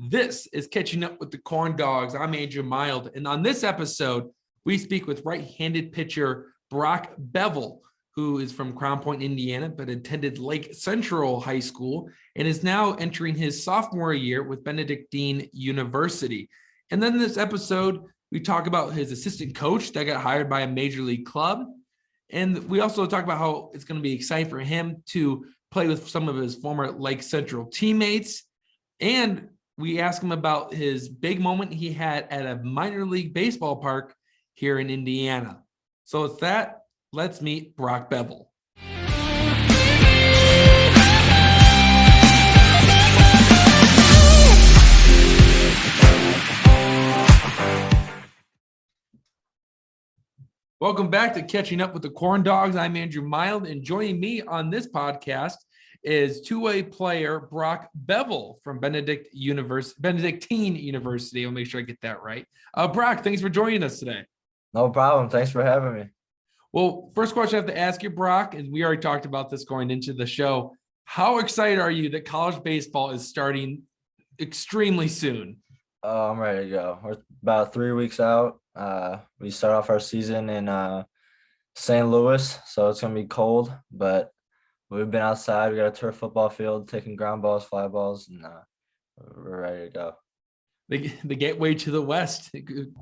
This is Catching Up with the Corn Dogs. I'm Andrew Mild, and on this episode, we speak with right-handed pitcher Brock Bevil, who is from Crown Point, Indiana, but attended Lake Central High School and is now entering his sophomore year with Benedictine University. And then in this episode, we talk about his assistant coach that got hired by a major league club. And we also talk about how it's going to be exciting for him to play with some of his former Lake Central teammates. And we ask him about his big moment he had at a minor league baseball park here in Indiana. So with that, let's meet Brock Bevil. Welcome back to Catching Up with the Corn Dogs. I'm Andrew Mild, and joining me on this podcast is two-way player Brock Bevil from Benedictine University. I'll make sure I get that right. Brock, thanks for joining us today. No problem. Thanks for having me. Well, first question I have to ask you, Brock, and we already talked about this going into the show. How excited are you that college baseball is starting extremely soon? I'm ready to go. We're about 3 weeks out. We start off our season in St. Louis, so it's going to be cold, but we've been outside. We got a turf football field, taking ground balls, fly balls, and we're ready to go. The gateway to the West.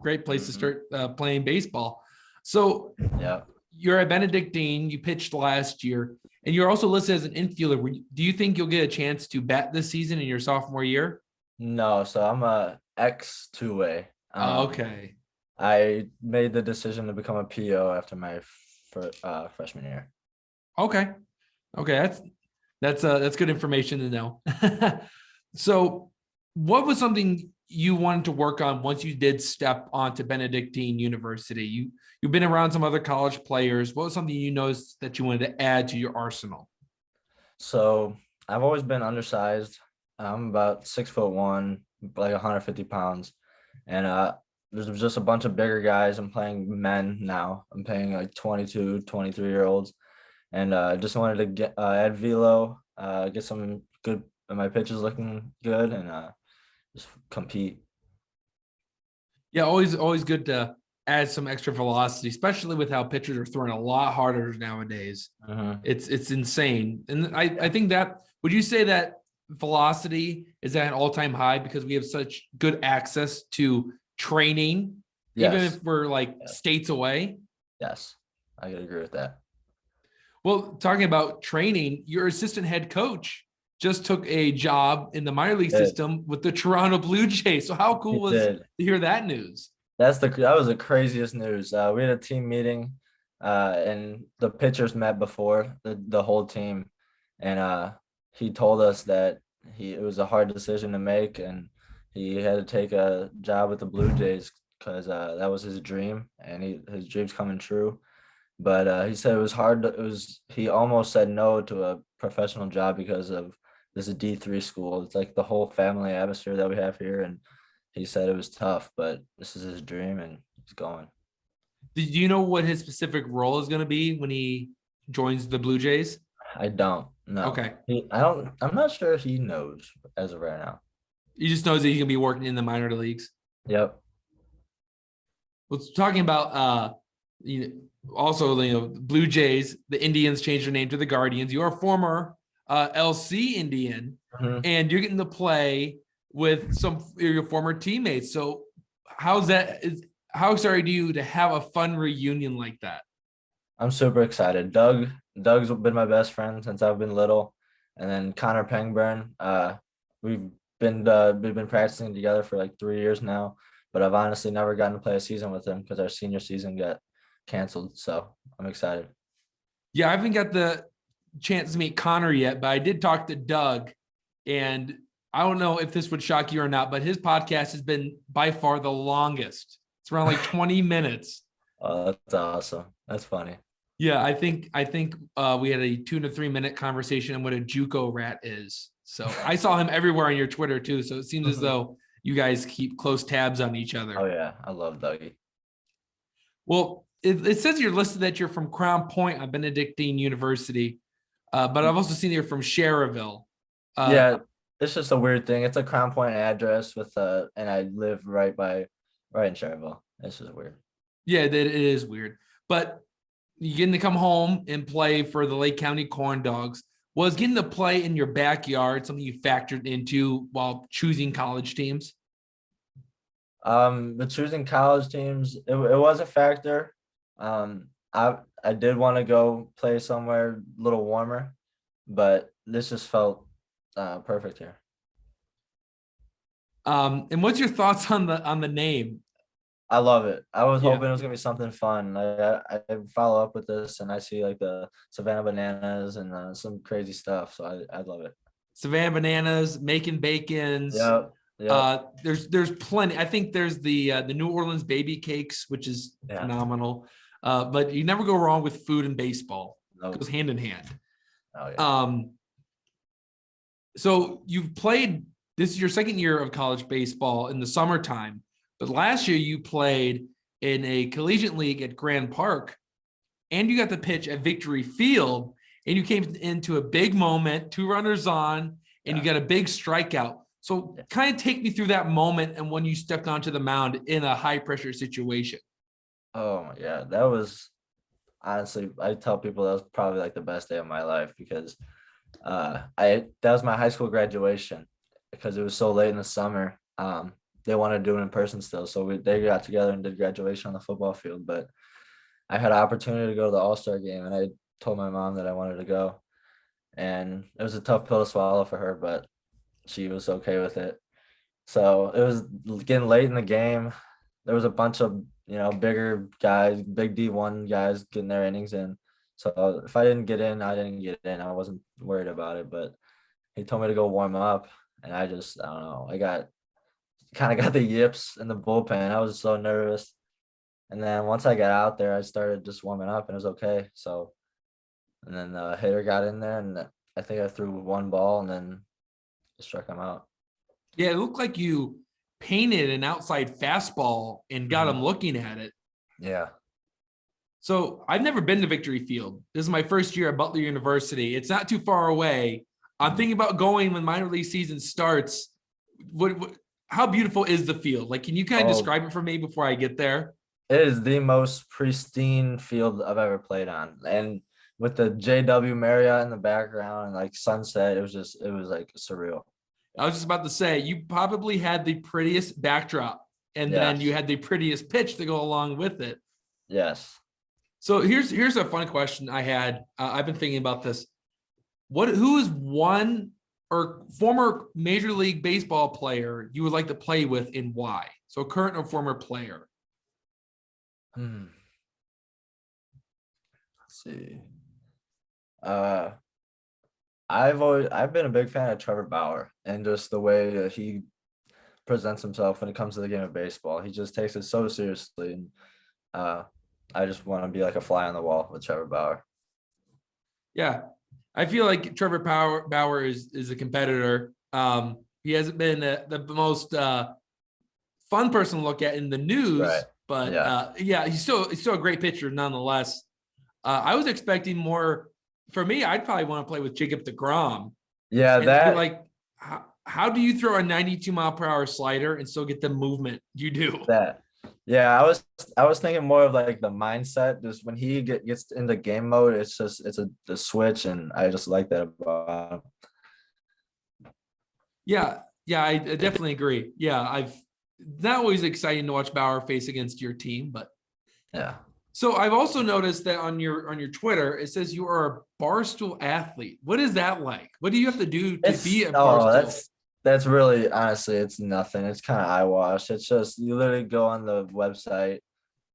Great place to start playing baseball. So yeah, you're at Benedictine. You pitched last year, and you're also listed as an infielder. Do you think you'll get a chance to bat this season in your sophomore year? No, so I'm a ex two-way. Okay. I made the decision to become a PO after my freshman year. Okay, that's good information to know. So, what was something you wanted to work on once you did step onto Benedictine University? You've been around some other college players. What was something you noticed that you wanted to add to your arsenal? So I've always been undersized. I'm about 6'1", like 150 pounds, and there's just a bunch of bigger guys. I'm playing men now. I'm playing like 22, 23-year-olds, and I just wanted to get add velo, get some good. My pitch is looking good, and just compete. Yeah, always good to add some extra velocity, especially with how pitchers are throwing a lot harder nowadays. It's insane, and I think that, would you say that velocity is at an all-time high because we have such good access to training, Yes. even if we're like states away? Yes, I could agree with that. Well, talking about training, your assistant head coach just took a job in the minor league system with the Toronto Blue Jays. So how cool was to hear that news? That was the craziest news. We had a team meeting, and the pitchers met before the whole team, and he told us that it was a hard decision to make, and he had to take a job with the Blue Jays because that was his dream, and his dream's coming true. But he said it was hard. He almost said no to a professional job because of this is a D3 school. It's like the whole family atmosphere that we have here, and he said it was tough, but this is his dream, and he's going. Do you know what his specific role is going to be when he joins the Blue Jays? I don't know. Okay. I'm not sure he knows as of right now. He just knows that he's going to be working in the minor leagues. Yep. Well, talking about Blue Jays, the Indians changed their name to the Guardians. You're a former LC Indian, and you're getting to play with some of your former teammates. So how excited are you to have a fun reunion like that? I'm super excited. Doug's been my best friend since I've been little, and then Connor Pangburn. We've been practicing together for like 3 years now, but I've honestly never gotten to play a season with him because our senior season got canceled. So I'm excited. Yeah, I haven't got the chance to meet Connor yet, but I did talk to Doug, and I don't know if this would shock you or not, but his podcast has been by far the longest. It's around like 20 minutes. Oh, that's awesome. That's funny. Yeah, I think we had a 2 to 3 minute conversation on what a JUCO rat is. So I saw him everywhere on your Twitter too. So it seems as though you guys keep close tabs on each other. Oh yeah, I love Dougie. Well, it says you're listed that you're from Crown Point on Benedictine University, but I've also seen you're from Cherville. Yeah, it's just a weird thing. It's a Crown Point address and I live right in Cherryville. It's just weird. Yeah, that it is weird. But you getting to come home and play for the Lake County Corn Dogs. Was getting to play in your backyard something you factored into while choosing college teams? But choosing college teams, it was a factor. I did want to go play somewhere a little warmer, but this just felt perfect here. And what's your thoughts on the name? I love it. I was Yeah. hoping it was gonna be something fun. I follow up with this and I see like the Savannah Bananas and some crazy stuff. So I love it. Savannah Bananas, making bacons. Yep. Yep. There's plenty. I think there's the New Orleans baby cakes, which is Yeah. phenomenal. But you never go wrong with food and baseball. Nope. It goes hand in hand. Oh yeah. So you've played, this is your second year of college baseball in the summertime, but last year you played in a collegiate league at Grand Park, and you got the pitch at Victory Field, and you came into a big moment, 2 runners on, and you got a big strikeout. So kind of take me through that moment and when you stepped onto the mound in a high pressure situation. Oh yeah, that was honestly, I tell people that was probably like the best day of my life because that was my high school graduation because it was so late in the summer. They wanted to do it in person still, so they got together and did graduation on the football field. But I had an opportunity to go to the All-Star game, and I told my mom that I wanted to go, and it was a tough pill to swallow for her, but she was okay with it. So it was getting late in the game. There was a bunch of bigger guys, big D1 guys getting their innings in. So if I didn't get in, I didn't get in. I wasn't worried about it, but he told me to go warm up, and I don't know. I kind of got the yips in the bullpen. I was so nervous. And then once I got out there, I started just warming up and it was okay. So, and then the hitter got in there and I think I threw one ball and then struck him out. Yeah, it looked like you painted an outside fastball and got him looking at it. Yeah. So I've never been to Victory Field. This is my first year at Butler University. It's not too far away. I'm thinking about going when minor league season starts. How beautiful is the field? Like, can you kind of describe it for me before I get there? It is the most pristine field I've ever played on. And with the JW Marriott in the background and like sunset, it was like surreal. I was just about to say, you probably had the prettiest backdrop and then you had the prettiest pitch to go along with it. Yes. So here's a fun question I had. I've been thinking about this. Who is one or former Major League Baseball player you would like to play with and why? So current or former player. Let's see. I've been a big fan of Trevor Bauer and just the way that he presents himself when it comes to the game of baseball. He just takes it so seriously, and I just want to be like a fly on the wall with Trevor Bauer. Yeah, I feel like Trevor Bauer is a competitor. He hasn't been the most fun person to look at in the news, right. But he's still a great pitcher nonetheless. I was expecting more. For me, I'd probably want to play with Jacob deGrom. Yeah, how do you throw a 92-mile-per-hour slider and still get the movement you do? Yeah, I was thinking more of like the mindset. Just when he gets into game mode, it's a switch, and I just like that about him. Yeah, I definitely agree. Yeah, I've not always exciting to watch Bauer face against your team, but yeah. So I've also noticed that on your Twitter, it says you are a Barstool athlete. What is that like? What do you have to do to be a Barstool? That's really, honestly, it's nothing. It's kind of eyewash. It's just you literally go on the website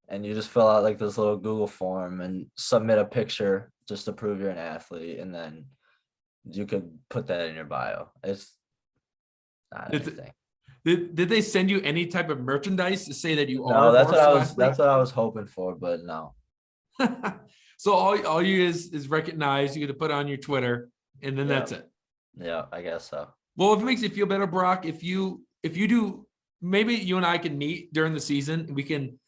and you just fill out like this little Google form and submit a picture just to prove you're an athlete, and then you could put that in your bio. It's not anything. Did they send you any type of merchandise to say that you are? No, that's what I was hoping for, but no. So all you is recognize. You get to put on your Twitter, and then that's it. Yeah, I guess so. Well, if it makes you feel better, Brock, if you do, maybe you and I can meet during the season. We can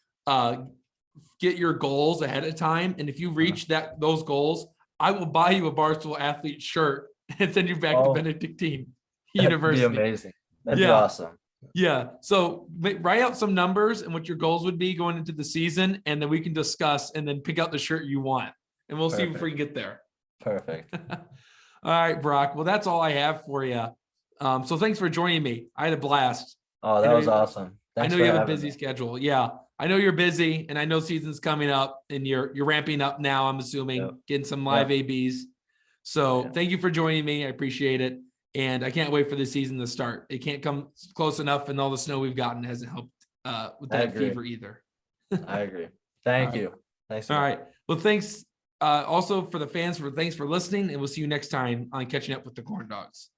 get your goals ahead of time, and if you reach those goals, I will buy you a Barstool athlete shirt and send you back to Benedictine. That'd be university. amazing. That'd be Yeah. awesome. Yeah. So write out some numbers and what your goals would be going into the season, and then we can discuss and then pick out the shirt you want, and we'll see if we can get there. Perfect. All right, Brock. Well, that's all I have for you. So thanks for joining me. I had a blast. Oh, that was awesome. Thanks I know for you have a having busy me. schedule. Yeah, I know you're busy, and I know season's coming up, and you're ramping up now. I'm assuming Yep. getting some live ABs. So Yeah. thank you for joining me. I appreciate it, and I can't wait for the season to start. It can't come close enough, and all the snow we've gotten hasn't helped with I that agree. fever either. I agree. Thank All right. you. Thanks. All right. Well, thanks also for the fans thanks for listening, and we'll see you next time on Catching Up with the Corn Dogs.